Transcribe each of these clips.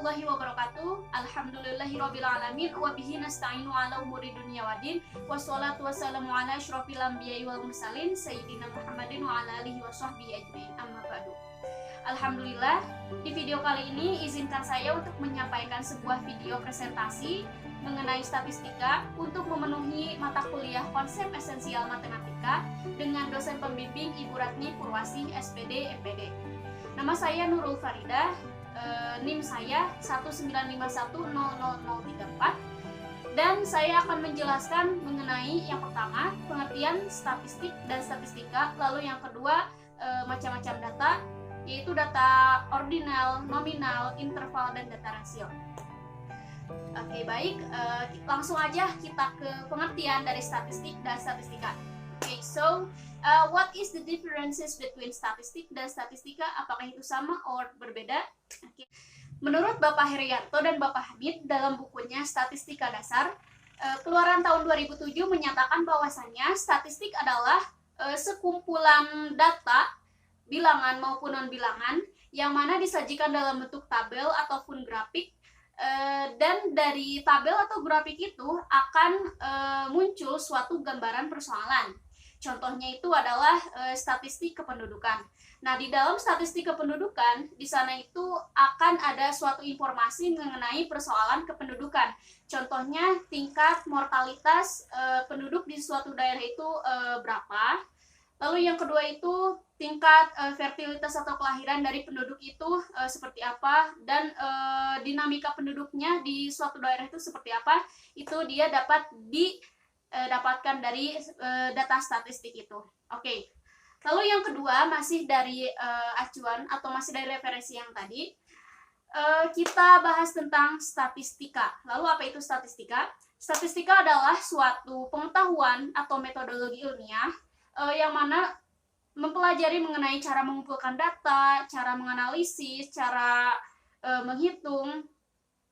warahmatullahi wabarakatuh. Alhamdulillahirrabbilalamin. Wabihi nasta'inu ala umuri dunia wadin. Wassalatu wassalamu ala asyrafil anbiya'i wal mursalin Sayyidina Muhammadin wa ala alihi wa sahbihi ajmain. Amma ba'du. Alhamdulillah, di video kali ini izinkan saya untuk menyampaikan sebuah video presentasi mengenai statistika untuk memenuhi mata kuliah konsep esensial matematika dengan dosen pembimbing Ibu Ratni Purwasih, SPD, MPD. Nama saya Nurul Faridah, NIM saya 195100034, dan saya akan menjelaskan mengenai yang pertama, pengertian statistik dan statistika, lalu yang kedua, macam-macam data, yaitu data ordinal, nominal, interval, dan data rasio. Oke, baik, langsung aja kita ke pengertian dari statistik dan statistika. Oke, so what is the differences between statistik dan statistika? Apakah itu sama atau berbeda? Okay. Menurut Bapak Herianto dan Bapak Hamid dalam bukunya Statistika Dasar, keluaran tahun 2007 menyatakan bahwasannya statistik adalah sekumpulan data, bilangan maupun non-bilangan, yang mana disajikan dalam bentuk tabel ataupun grafik, dan dari tabel atau grafik itu akan muncul suatu gambaran persoalan. Contohnya itu adalah statistik kependudukan. Nah, di dalam statistik kependudukan, di sana itu akan ada suatu informasi mengenai persoalan kependudukan. Contohnya, tingkat mortalitas penduduk di suatu daerah itu berapa. Lalu yang kedua itu tingkat fertilitas atau kelahiran dari penduduk itu seperti apa, dan dinamika penduduknya di suatu daerah itu seperti apa. Itu dia dapat dapatkan dari data statistik itu. Oke. Lalu yang kedua, masih dari acuan atau masih dari referensi yang tadi, kita bahas tentang statistika. Lalu apa itu statistika? Statistika adalah suatu pengetahuan atau metodologi ilmiah yang mana mempelajari mengenai cara mengumpulkan data, cara menganalisis, cara menghitung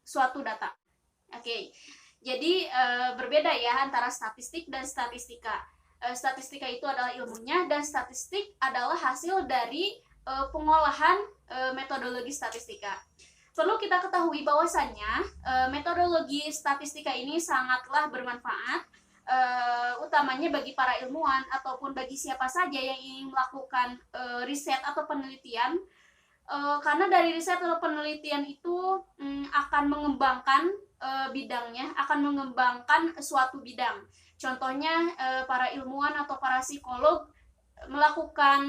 suatu data. Oke. Jadi berbeda ya antara statistik dan statistika. Statistika itu adalah ilmunya, dan statistik adalah hasil dari pengolahan metodologi statistika. Perlu kita ketahui bahwasannya metodologi statistika ini sangatlah bermanfaat, utamanya bagi para ilmuwan ataupun bagi siapa saja yang ingin melakukan riset atau penelitian. Karena dari riset atau penelitian itu akan mengembangkan bidangnya, akan mengembangkan suatu bidang. Contohnya para ilmuwan atau para psikolog melakukan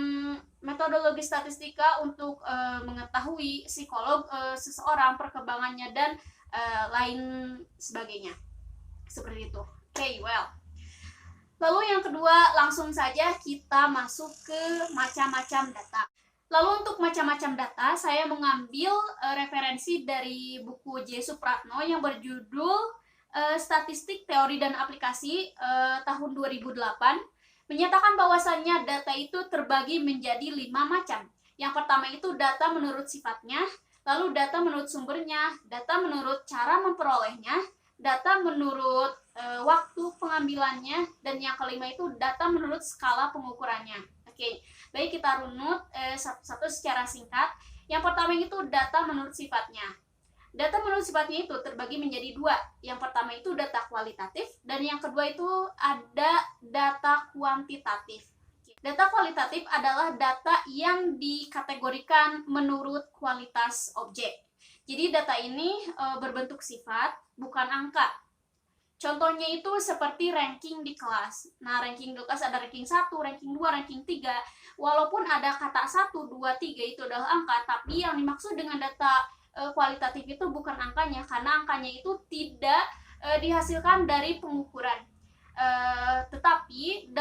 metodologi statistika untuk mengetahui psikolog seseorang, perkembangannya, dan lain sebagainya. Seperti itu. Okay, well. Lalu yang kedua, langsung saja kita masuk ke macam-macam data. Lalu untuk macam-macam data, saya mengambil referensi dari buku J. Supratno yang berjudul Statistik, Teori, dan Aplikasi tahun 2008, menyatakan bahwasannya data itu terbagi menjadi 5 macam. Yang pertama itu data menurut sifatnya, lalu data menurut sumbernya, data menurut cara memperolehnya, data menurut waktu pengambilannya, dan yang kelima itu data menurut skala pengukurannya. Oke, baik, kita runut satu-satu secara singkat. Yang pertama itu data menurut sifatnya. Data menurut sifatnya itu terbagi menjadi 2. Yang pertama itu data kualitatif, dan yang kedua itu ada data kuantitatif. Data kualitatif adalah data yang dikategorikan menurut kualitas objek. Jadi data ini berbentuk sifat, bukan angka. Contohnya itu seperti ranking di kelas. Nah, ranking di kelas ada ranking 1, ranking 2, ranking 3. Walaupun ada kata 1, 2, 3 itu adalah angka, tapi yang dimaksud dengan data kualitatif itu bukan angkanya, karena angkanya itu tidak dihasilkan dari pengukuran. Tetapi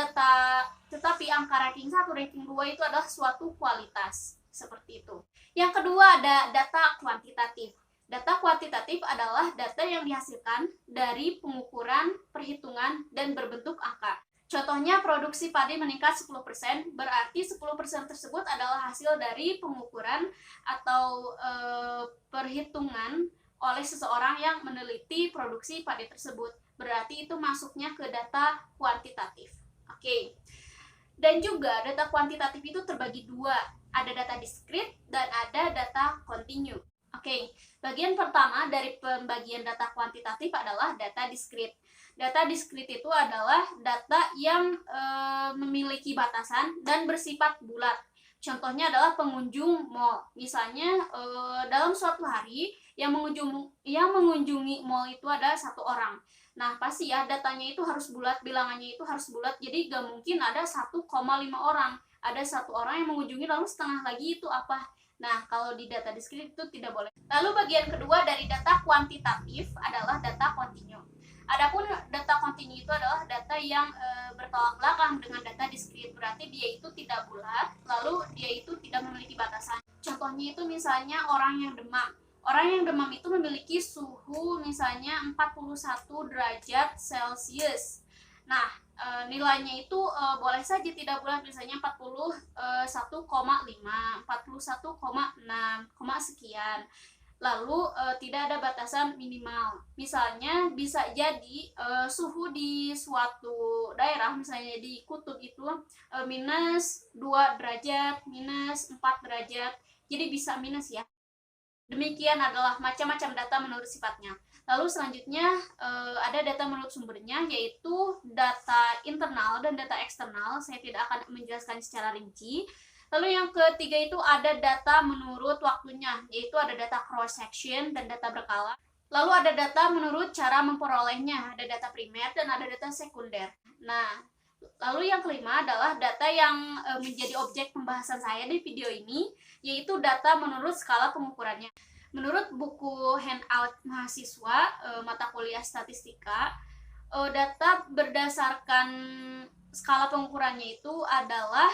angka ranking 1, ranking 2 itu adalah suatu kualitas. Seperti itu. Yang kedua ada data kuantitatif. Data kuantitatif adalah data yang dihasilkan dari pengukuran, perhitungan, dan berbentuk angka. Contohnya produksi padi meningkat 10%, berarti 10% tersebut adalah hasil dari pengukuran atau perhitungan oleh seseorang yang meneliti produksi padi tersebut. Berarti itu masuknya ke data kuantitatif. Oke. Dan juga data kuantitatif itu terbagi 2. Ada data diskrit dan ada data kontinu. Oke, bagian pertama dari pembagian data kuantitatif adalah data diskrit. Data diskrit itu adalah data yang memiliki batasan dan bersifat bulat. Contohnya adalah pengunjung mall. Misalnya dalam suatu hari yang mengunjungi mall itu ada satu orang. Nah, pasti ya datanya itu harus bulat, bilangannya itu harus bulat. Jadi gak mungkin ada 1,5 orang. Ada satu orang yang mengunjungi lalu setengah lagi itu apa? Nah, kalau di data diskrit itu tidak boleh. Lalu bagian kedua dari data kuantitatif adalah data kontinu. Adapun data kontinu itu adalah data yang bertolak belakang dengan data diskrit. Berarti dia itu tidak bulat, lalu dia itu tidak memiliki batasan. Contohnya itu misalnya orang yang demam. Orang yang demam itu memiliki suhu misalnya 41 derajat Celcius. Nah, nilainya itu boleh saja tidak bulat, misalnya 41,5, 41,6, sekian. Lalu tidak ada batasan minimal. Misalnya bisa jadi suhu di suatu daerah, misalnya di kutub itu minus 2 derajat, minus 4 derajat. Jadi bisa minus ya. Demikian adalah macam-macam data menurut sifatnya. Lalu selanjutnya ada data menurut sumbernya, yaitu data internal dan data eksternal. Saya tidak akan menjelaskan secara rinci. Lalu yang ketiga itu ada data menurut waktunya, yaitu ada data cross section dan data berkala. Lalu ada data menurut cara memperolehnya, ada data primer dan ada data sekunder. Nah, lalu yang kelima adalah data yang menjadi objek pembahasan saya di video ini, yaitu data menurut skala pengukurannya. Menurut buku handout mahasiswa mata kuliah statistika, data berdasarkan skala pengukurannya itu adalah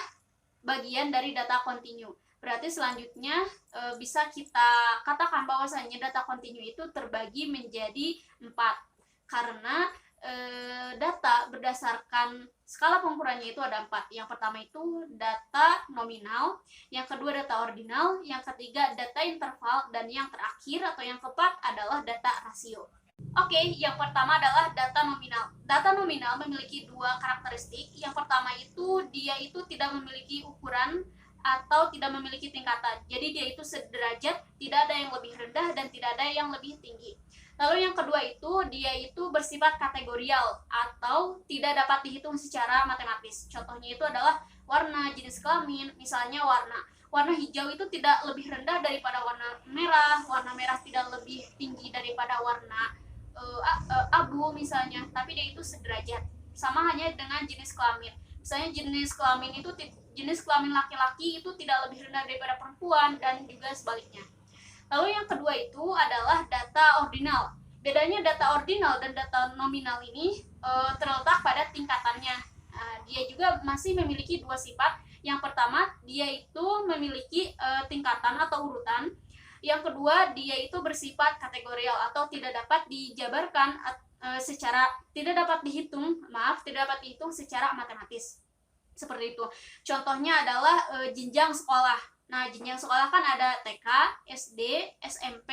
bagian dari data kontinu. Berarti selanjutnya bisa kita katakan bahwasanya data kontinu itu terbagi menjadi 4. Karena data berdasarkan skala pengukurannya itu ada 4. Yang pertama itu data nominal, yang kedua data ordinal, yang ketiga data interval, dan yang terakhir atau yang keempat adalah data rasio. Oke, yang pertama adalah data nominal. Data nominal memiliki 2 karakteristik. Yang pertama itu dia itu tidak memiliki ukuran atau tidak memiliki tingkatan. Jadi dia itu sederajat, tidak ada yang lebih rendah dan tidak ada yang lebih tinggi. Lalu yang kedua itu dia itu bersifat kategorial atau tidak dapat dihitung secara matematis. Contohnya itu adalah warna, jenis kelamin, misalnya warna hijau itu tidak lebih rendah daripada warna merah tidak lebih tinggi daripada warna abu misalnya, tapi dia itu sederajat. Sama hanya dengan jenis kelamin. Misalnya jenis kelamin laki-laki itu tidak lebih rendah daripada perempuan dan juga sebaliknya. Lalu yang kedua itu adalah data ordinal. Bedanya data ordinal dan data nominal ini terletak pada tingkatannya. Dia juga masih memiliki 2 sifat. Yang pertama, dia itu memiliki tingkatan atau urutan. Yang kedua, dia itu bersifat kategorial atau tidak dapat dijabarkan tidak dapat dihitung secara matematis. Seperti itu. Contohnya adalah jenjang sekolah. Nah, jenjang sekolah kan ada TK, SD, SMP,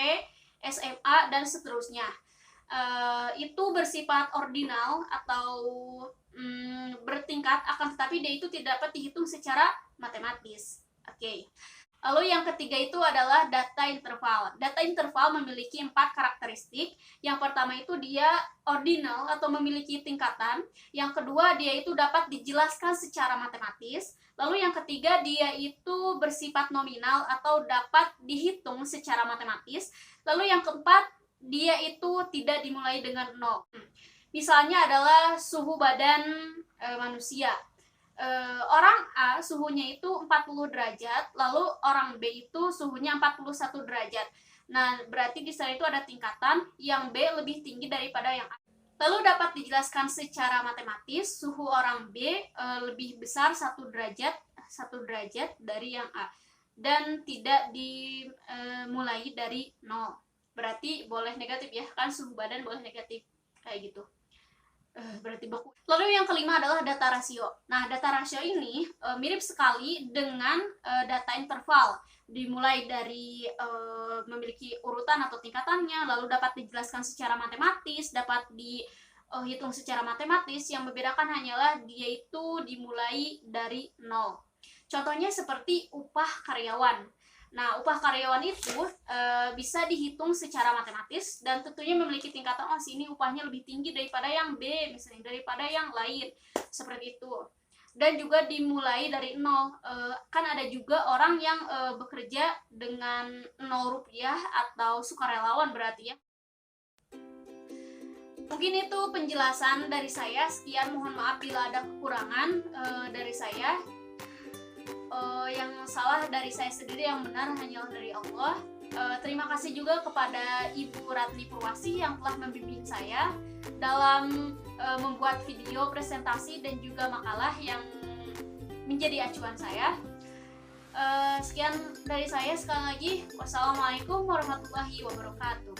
SMA, dan seterusnya. Itu bersifat ordinal atau bertingkat, akan tetapi dia itu tidak dapat dihitung secara matematis. Oke. Lalu yang ketiga itu adalah data interval. Data interval memiliki 4 karakteristik. Yang pertama itu dia ordinal atau memiliki tingkatan. Yang kedua dia itu dapat dijelaskan secara matematis. Lalu yang ketiga dia itu bersifat nominal atau dapat dihitung secara matematis. Lalu yang keempat dia itu tidak dimulai dengan 0. Misalnya adalah suhu badan manusia. Orang A suhunya itu 40 derajat, lalu orang B itu suhunya 41 derajat. Nah, berarti di sana itu ada tingkatan yang B lebih tinggi daripada yang A. Lalu dapat dijelaskan secara matematis, suhu orang B lebih besar 1 derajat dari yang A dan tidak dimulai dari 0. Berarti boleh negatif ya, kan suhu badan boleh negatif kayak gitu. Berarti baku. Lalu yang kelima adalah data rasio. Nah, data rasio ini mirip sekali dengan data interval. Dimulai dari memiliki urutan atau tingkatannya, lalu dapat dijelaskan secara matematis, dapat dihitung secara matematis. Yang membedakan hanyalah dia itu dimulai dari 0. Contohnya seperti upah karyawan. Nah, upah karyawan itu bisa dihitung secara matematis dan tentunya memiliki tingkatan, oh sini upahnya lebih tinggi daripada yang B, misalnya daripada yang lain, seperti itu. Dan juga dimulai dari nol. Kan ada juga orang yang bekerja dengan 0 rupiah atau sukarelawan berarti ya. Mungkin itu penjelasan dari saya. Sekian, mohon maaf bila ada kekurangan dari saya. Yang salah dari saya sendiri, yang benar hanyalah dari Allah. Terima kasih juga kepada Ibu Ratli Purwasih yang telah membimbing saya dalam membuat video presentasi dan juga makalah yang menjadi acuan saya. Sekian dari saya, sekali lagi wassalamualaikum warahmatullahi wabarakatuh.